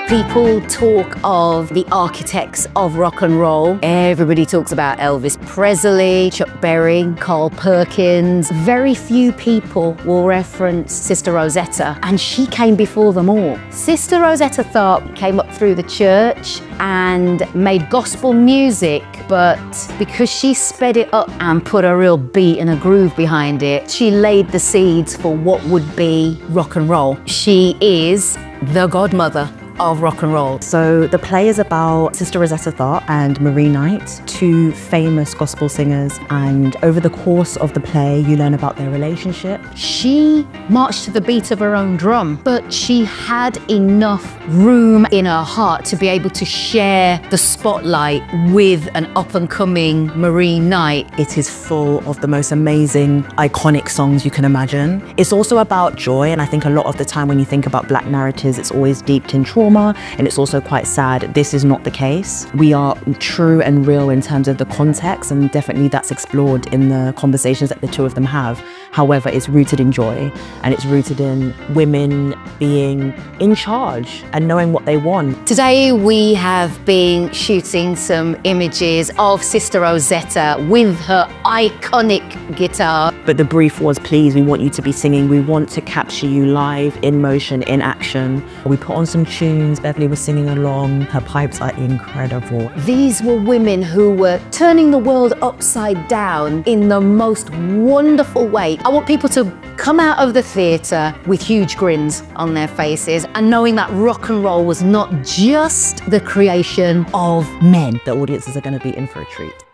People talk of the architects of rock and roll. Everybody talks about Elvis Presley, Chuck Berry, Carl Perkins. Very few people will reference Sister Rosetta, and she came before them all. Sister Rosetta Tharpe came up through the church and made gospel music, but because she sped it up and put a real beat and a groove behind it, she laid the seeds for what would be rock and roll. She is the godmother of rock and roll. So the play is about Sister Rosetta Tharpe and Marie Knight, two famous gospel singers, and over the course of the play you learn about their relationship. She marched to the beat of her own drum, but she had enough room in her heart to be able to share the spotlight with an up-and-coming Marie Knight. It is full of the most amazing, iconic songs you can imagine. It's also about joy, and I think a lot of the time when you think about Black narratives, it's always steeped in trauma, and it's also quite sad. This is not the case. We are true and real in terms of the context, and definitely that's explored in the conversations that the two of them have. However, it's rooted in joy, and it's rooted in women being in charge and knowing what they want. Today we have been shooting some images of Sister Rosetta with her iconic guitar. But the brief was, please, we want you to be singing. We want to capture you live, in motion, in action. We put on some tunes. Beverley was singing along. Her pipes are incredible. These were women who were turning the world upside down in the most wonderful way. I want people to come out of the theatre with huge grins on their faces and knowing that rock and roll was not just the creation of men. The audiences are going to be in for a treat.